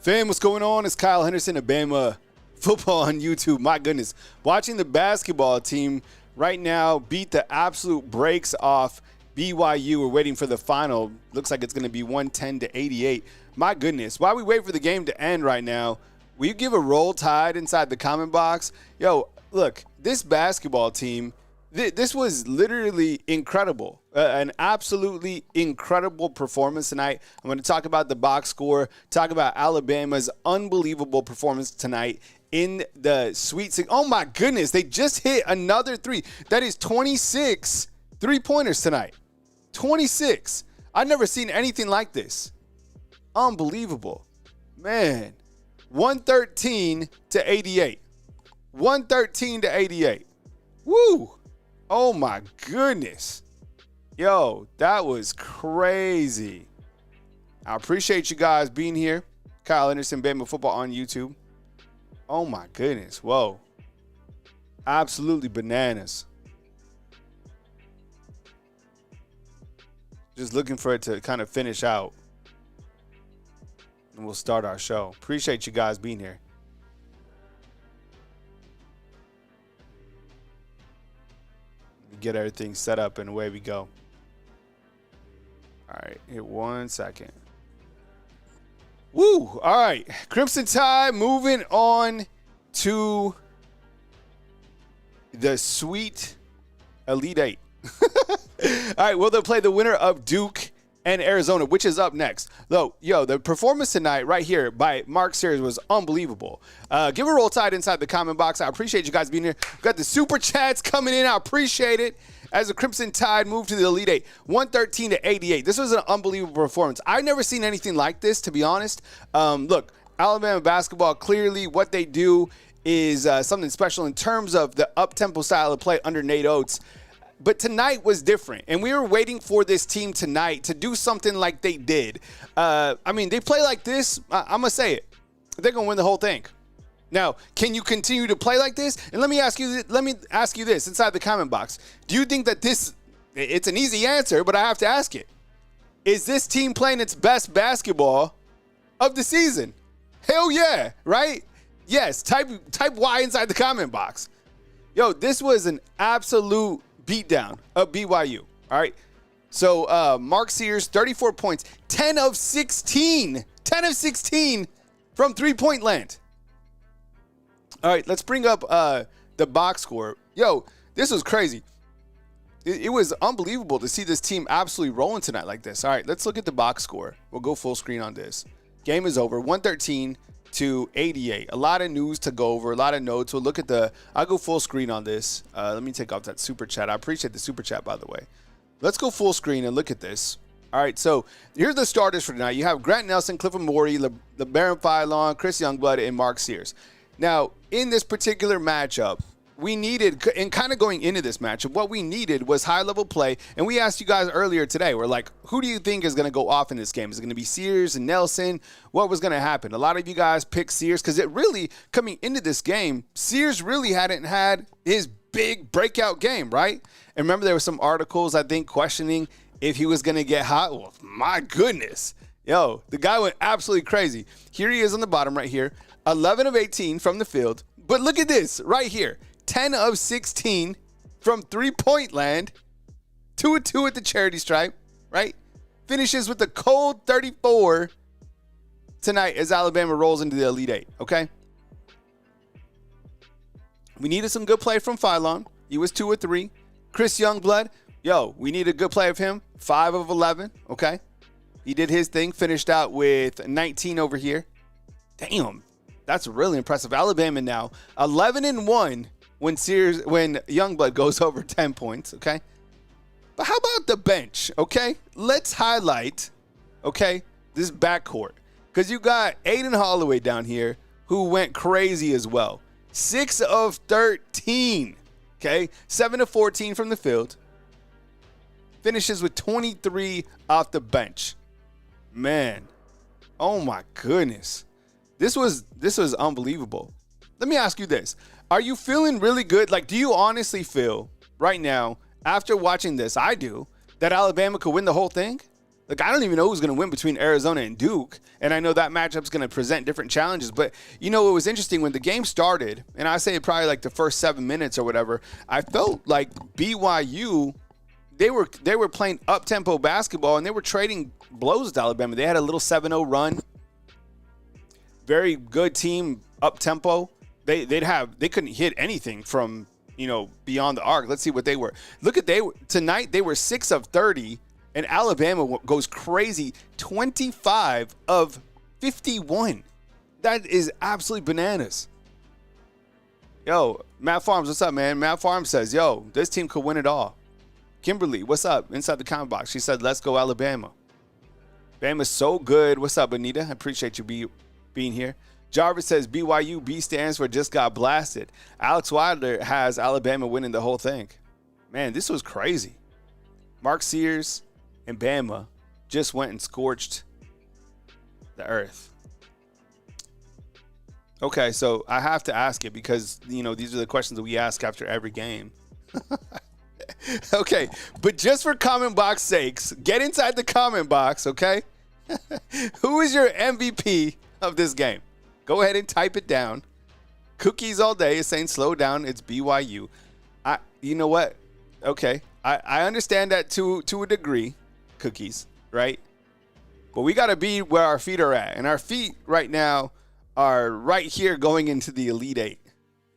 Fam, what's going on? It's Kyle Henderson of Bama Football on YouTube. My goodness. Watching the basketball team right now beat the absolute brakes off BYU. We're waiting for the final. Looks like it's going to be 110-88. My goodness. While we wait for the game to end right now, will you give a roll tide inside the comment box? Yo, look, this basketball team, this was literally incredible. An absolutely incredible performance tonight. I'm going to talk about the box score, talk about Alabama's unbelievable performance tonight in the Sweet 16. Oh, my goodness. They just hit another three. That is 26 three-pointers tonight. 26. I've never seen anything like this. Unbelievable. Man. 113-88. 113-88. Woo. Oh, my goodness. Yo, that was crazy. I appreciate you guys being here. Kyle Henderson, Bama Football on YouTube. Oh, my goodness. Whoa. Absolutely bananas. Just looking for it to kind of finish out. And we'll start our show. Appreciate you guys being here. Get everything set up and away we go. All right, here 1 second. Woo! All right, Crimson Tide moving on to the Sweet Elite Eight. All right, well, they'll play the winner of Duke and Arizona, which is up next. Though, yo, the performance tonight right here by Mark Sears was unbelievable. Give a roll tide inside the comment box. I appreciate you guys being here. We've got the super chats coming in. I appreciate it. As the Crimson Tide moved to the Elite Eight, 113-88. This was an unbelievable performance. I've never seen anything like this, to be honest. Look, Alabama basketball, clearly what they do is something special in terms of the up-tempo style of play under Nate Oates. But tonight was different, and we were waiting for this team tonight to do something like they did. I mean, they play like this, I'm going to say it. They're going to win the whole thing. Now, can you continue to play like this? And let me ask you this inside the comment box. Do you think that it's an easy answer, but I have to ask it. Is this team playing its best basketball of the season? Hell yeah, right? Yes, type Y inside the comment box. Yo, this was an absolute beatdown of BYU. All right. So Mark Sears, 34 points, 10 of 16 from three-point land. All right, let's bring up the box score. Yo, this was crazy. It was unbelievable to see this team absolutely rolling tonight like this. All right, let's look at the box score. We'll go full screen on this. Game is over, 113-88. A lot of news to go over, a lot of notes. We'll look at I'll go full screen on this. Let me take off that super chat. I appreciate the super chat, by the way. Let's go full screen and look at this. All right, so here's the starters for tonight. You have Grant Nelson, Clifford Morey, LeBaron Philon, Chris Youngblood, and Mark Sears. Now, in this particular matchup, we needed, and kind of going into this matchup, what we needed was high-level play. And we asked you guys earlier today, we're like, who do you think is going to go off in this game? Is it going to be Sears and Nelson? What was going to happen? A lot of you guys picked Sears because it really, coming into this game, Sears really hadn't had his big breakout game, right? And remember, there were some articles, I think, questioning if he was going to get hot. Well, my goodness. Yo, the guy went absolutely crazy. Here he is on the bottom right here. 11 of 18 from the field. But look at this right here. 10 of 16 from three-point land. 2 of 2 at the charity stripe, right? Finishes with a cold 34 tonight as Alabama rolls into the Elite Eight, okay? We needed some good play from Philon. He was 2 of 3. Chris Youngblood, yo, we need a good play of him. 5 of 11, okay? He did his thing, finished out with 19 over here. Damn. That's really impressive. Alabama now 11-1 when Youngblood goes over 10 points, okay? But how about the bench, okay? Let's highlight, okay, this backcourt. Because you got Aiden Holloway down here who went crazy as well. 6 of 13, okay? 7 of 14 from the field. Finishes with 23 off the bench. Man, oh my goodness. This was unbelievable. Let me ask you this. Are you feeling really good? Like, do you honestly feel right now, after watching this, I do, that Alabama could win the whole thing? Like, I don't even know who's going to win between Arizona and Duke. And I know that matchup's going to present different challenges. But, it was interesting when the game started, and I say probably like the first 7 minutes or whatever, I felt like BYU, they were playing up-tempo basketball, and they were trading blows to Alabama. They had a little 7-0 run. Very good team, up-tempo. They couldn't hit anything from, beyond the arc. Let's see what they were. Tonight they were 6 of 30. And Alabama goes crazy, 25 of 51. That is absolutely bananas. Yo, Matt Farms, what's up, man? Matt Farms says, yo, this team could win it all. Kimberly, what's up? Inside the comment box, she said, let's go Alabama. Bama's so good. What's up, Anita? I appreciate you being here. Jarvis says, BYU, B stands for just got blasted. Alex Wilder has Alabama winning the whole thing. Man, this was crazy. Mark Sears and Bama just went and scorched the earth. Okay, so I have to ask it because, these are the questions that we ask after every game. Okay, but just for comment box sakes, get inside the comment box, okay? Who is your MVP of this game? Go ahead and type it down. Cookies all day is saying slow down. It's BYU. You know what? Okay, I understand that to a degree. Cookies, right? But we got to be where our feet are at. And our feet right now are right here going into the Elite Eight.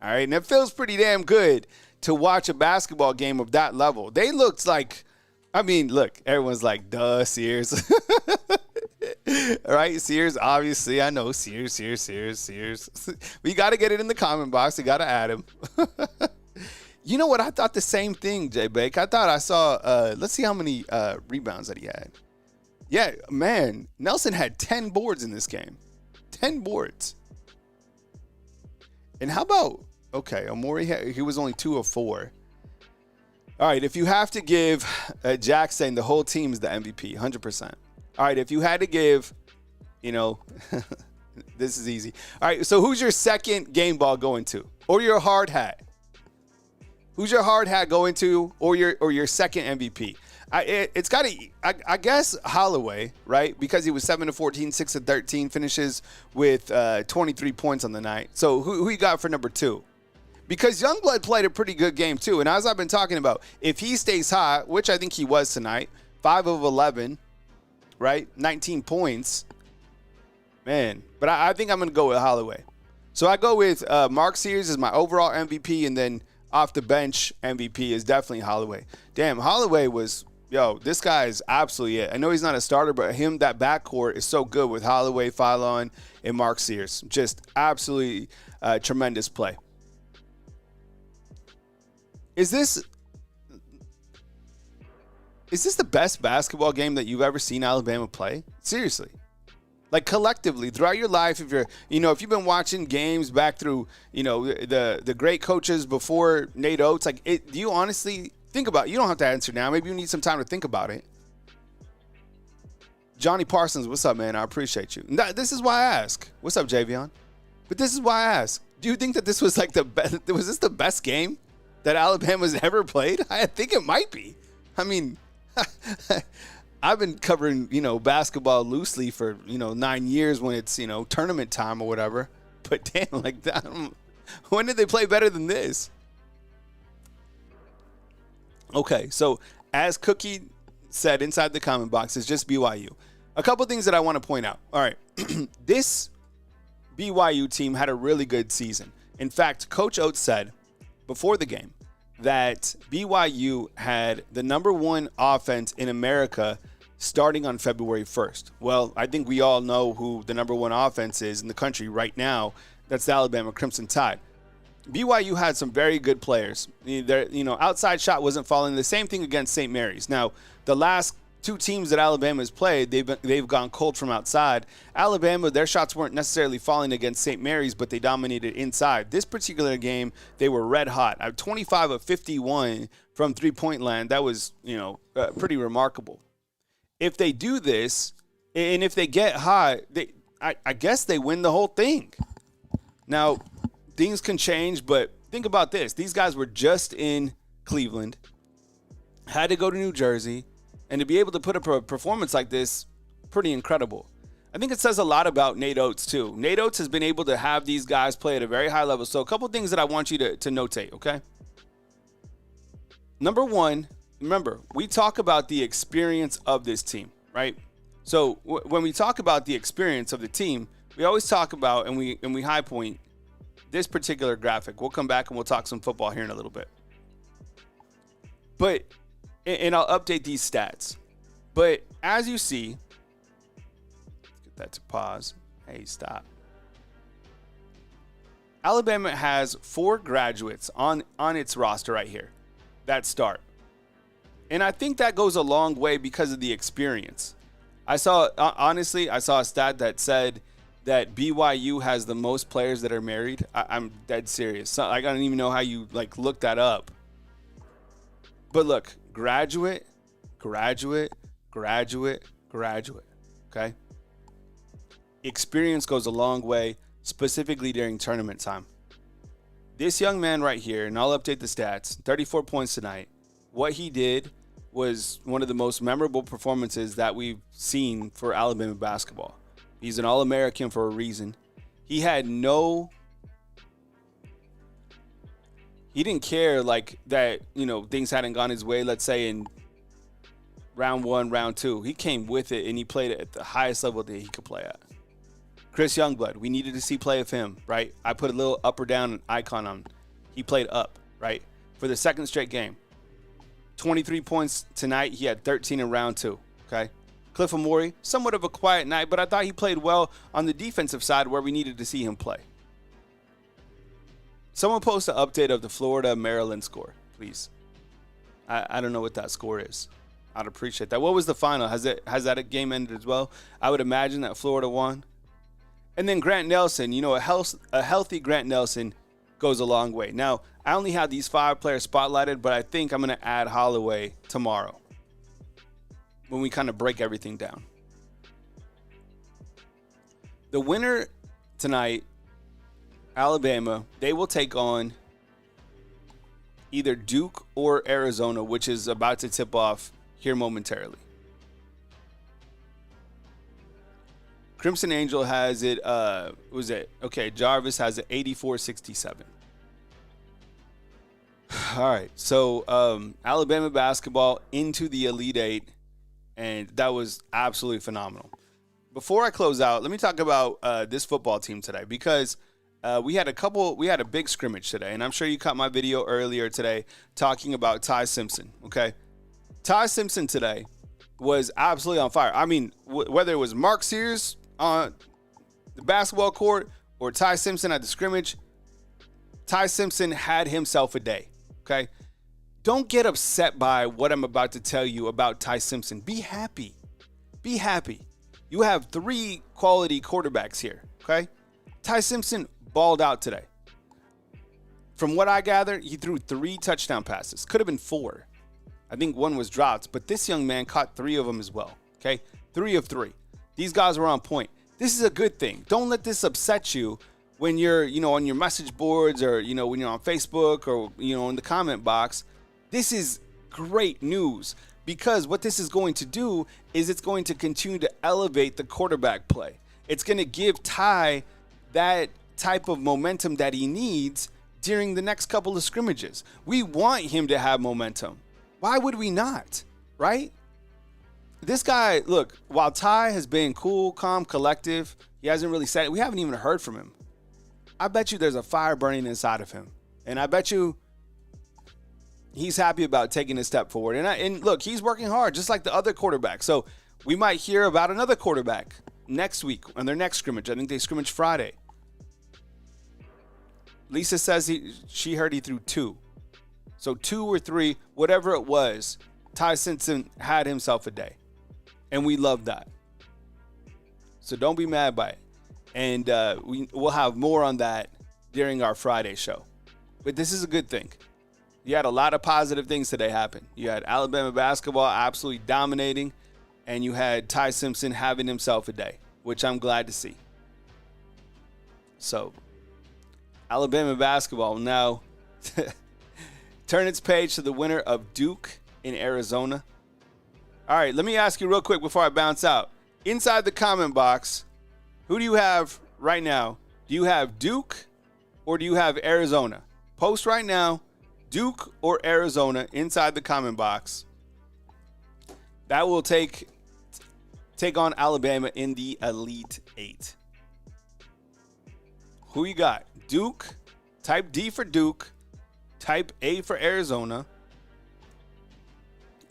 All right. And it feels pretty damn good to watch a basketball game of that level. They looked like, look, everyone's like, duh, Sears. All right, Sears, obviously. I know Sears. We got to get it in the comment box. We got to add him. You know what? I thought the same thing, Jay Bake. I thought I saw, let's see how many rebounds that he had. Yeah, man, Nelson had 10 boards in this game. 10 boards. And how about, okay, Omori, he was only 2 of 4. All right, if you have to give, Jack saying the whole team is the MVP, 100%. All right, if you had to give, this is easy. All right, so who's your second game ball going to? Or your hard hat? Who's your hard hat going to, or your second MVP? It's got to, I guess, Holloway, right? Because he was 7 of 14, 6 of 13, finishes with 23 points on the night. So who you got for number 2? Because Youngblood played a pretty good game too. And as I've been talking about, if he stays hot, which I think he was tonight, 5 of 11, right? 19 points. Man, but I think I'm going to go with Holloway. So I go with Mark Sears as my overall MVP, and then off the bench MVP is definitely Holloway. Damn, Holloway was, this guy is absolutely it. I know he's not a starter, but that backcourt is so good with Holloway, Philon, and Mark Sears. Just absolutely tremendous play. Is this the best basketball game that you've ever seen Alabama play? Seriously. Like collectively throughout your life, if you've been watching games back through, the great coaches before Nate Oates, do you honestly think about it? You don't have to answer now. Maybe you need some time to think about it. Johnny Parsons, what's up, man? I appreciate you. This is why I ask. What's up, Javion? But this is why I ask. Do you think that this was like was this the best game that Alabama's ever played? I think it might be. I've been covering, basketball loosely for, 9 years when it's, tournament time or whatever. But damn, like that, when did they play better than this? Okay, so as Cookie said inside the comment box, it's just BYU. A couple things that I want to point out. All right, this BYU team had a really good season. In fact, Coach Oates said before the game that BYU had the number 1 offense in America starting on February 1st. Well, I think we all know who the number 1 offense is in the country right now. That's the Alabama Crimson Tide. BYU had some very good players. Outside shot wasn't falling. The same thing against St. Mary's. Now, the last 2 teams that Alabama has played, they've gone cold from outside. Alabama, their shots weren't necessarily falling against St. Mary's, but they dominated inside. This particular game, they were red hot. 25 of 51 from three-point land. That was, pretty remarkable. If they do this, and if they get hot, I guess they win the whole thing. Now, things can change, but think about this. These guys were just in Cleveland, had to go to New Jersey, And to be able to put up a performance like this, pretty incredible. I think it says a lot about Nate Oates, too. Nate Oates has been able to have these guys play at a very high level. So a couple things that I want you to notate, okay? Number one, remember, we talk about the experience of this team, right? So when we talk about the experience of the team, we always talk about and we high point this particular graphic. We'll come back and we'll talk some football here in a little bit. But, and I'll update these stats. But as you see, let's get that to pause. Hey, stop. Alabama has 4 graduates on its roster right here that start. And I think that goes a long way because of the experience. I saw a stat that said that BYU has the most players that are married. I'm dead serious. So, I don't even know how you look that up. But look, graduate, okay? Experience goes a long way, specifically during tournament time. This young man right here, and I'll update the stats, 34 points tonight. What he did was one of the most memorable performances that we've seen for Alabama basketball. He's an All-American for a reason. He didn't care that, things hadn't gone his way, let's say in round 1, round 2. He came with it, and he played it at the highest level that he could play at. Chris Youngblood, we needed to see play of him, right? I put a little up or down icon on him. He played up, right? For the second straight game. 23 points tonight. He had 13 in round 2, okay? Cliff Amori, somewhat of a quiet night, but I thought he played well on the defensive side where we needed to see him play. Someone post an update of the Florida-Maryland score, please. I don't know what that score is. I'd appreciate that. What was the final? Has that game ended as well? I would imagine that Florida won. And then Grant Nelson, a healthy Grant Nelson goes a long way. Now, I only have these 5 players spotlighted, but I think I'm going to add Holloway tomorrow when we kind of break everything down. The winner tonight, Alabama, they will take on either Duke or Arizona, which is about to tip off here momentarily. Crimson Angel has it, Jarvis has it 84-67. All right, so Alabama basketball into the Elite Eight, and that was absolutely phenomenal. Before I close out, let me talk about this football team today, because we had a big scrimmage today, and I'm sure you caught my video earlier today talking about Ty Simpson, okay? Ty Simpson today was absolutely on fire. I mean, whether it was Mark Sears on the basketball court or Ty Simpson at the scrimmage, Ty Simpson had himself a day, okay? Don't get upset by what I'm about to tell you about Ty Simpson. Be happy. Be happy. You have 3 quality quarterbacks here, okay? Ty Simpson balled out today. From what I gather, he threw 3 touchdown passes. Could have been 4. I think 1 was dropped, but this young man caught 3 of them as well, okay? 3 of 3. These guys were on point. This is a good thing. Don't let this upset you when you're, on your message boards or, when you're on Facebook or, in the comment box. This is great news, because what this is going to do is it's going to continue to elevate the quarterback play. It's going to give Ty that type of momentum that he needs during the next couple of scrimmages. We want him to have momentum. Why would we not, right? This guy, look, while Ty has been cool, calm, collective, he hasn't really said it. We haven't even heard from him. I bet you there's a fire burning inside of him. And I bet you he's happy about taking a step forward. And look, he's working hard, just like the other quarterback. So we might hear about another quarterback next week on their next scrimmage. I think they scrimmage Friday. Lisa says she heard he threw 2. So 2 or 3, whatever it was, Ty Simpson had himself a day. And we love that. So don't be mad by it. And we'll have more on that during our Friday show. But this is a good thing. You had a lot of positive things today happen. You had Alabama basketball absolutely dominating, and you had Ty Simpson having himself a day, which I'm glad to see. So Alabama basketball will now turn its page to the winner of Duke in Arizona. All right, let me ask you real quick before I bounce out. Inside the comment box, who do you have right now? Do you have Duke or do you have Arizona? Post right now, Duke or Arizona inside the comment box. That will take on Alabama in the Elite Eight. Who you got? Duke, type D for Duke, type A for Arizona.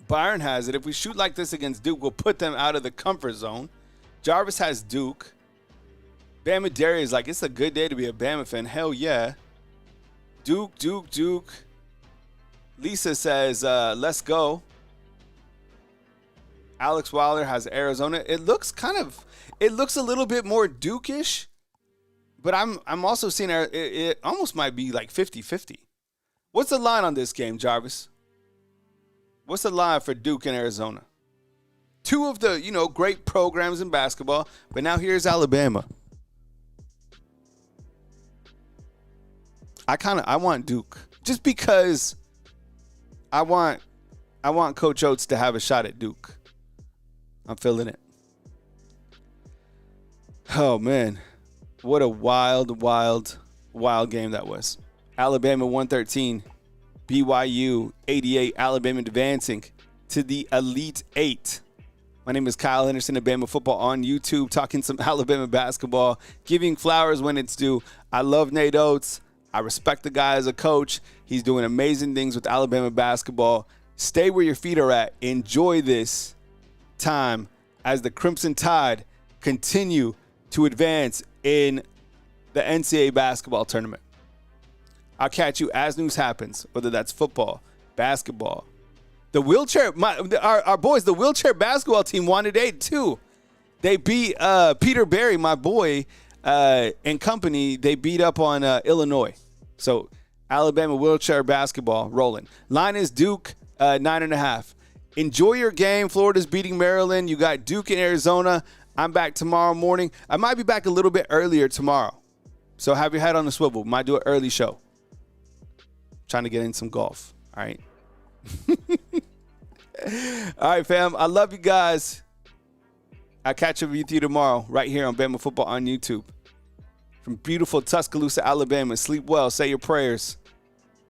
Byron has it. If we shoot like this against Duke, we'll put them out of the comfort zone. Jarvis has Duke. Bama Darius is like, it's a good day to be a Bama fan. Hell yeah. Duke, Duke, Duke. Lisa says, let's go. Alex Wilder has Arizona. It looks a little bit more Duke-ish, but I'm also seeing it almost might be like 50-50. What's the line on this game, Jarvis? What's the line for Duke and Arizona? Two of the, great programs in basketball, but now here's Alabama. I want Duke just because I want Coach Oates to have a shot at Duke. I'm feeling it. Oh man, what a wild game that was. Alabama 113, BYU 88. Alabama advancing to the Elite Eight. My name is Kyle Henderson of Bama Football on YouTube, talking some Alabama basketball, giving flowers when it's due. I love Nate Oates. I respect the guy as a coach. He's doing amazing things with Alabama basketball. Stay where your feet are at. Enjoy this time as the Crimson Tide continue to advance in the NCAA basketball tournament. I'll catch you as news happens, whether that's football, basketball. The wheelchair, our boys, the wheelchair basketball team won today too. They beat Peter Berry, my boy, and company. They beat up on Illinois. So Alabama wheelchair basketball rolling. Line is Duke 9.5. Enjoy your game. Florida's beating Maryland. You got Duke in Arizona. I'm back tomorrow morning. I might be back a little bit earlier tomorrow. So have your head on the swivel. Might do an early show. Trying to get in some golf. All right. All right, fam. I love you guys. I'll catch up with you tomorrow right here on Bama Football on YouTube. From beautiful Tuscaloosa, Alabama. Sleep well. Say your prayers.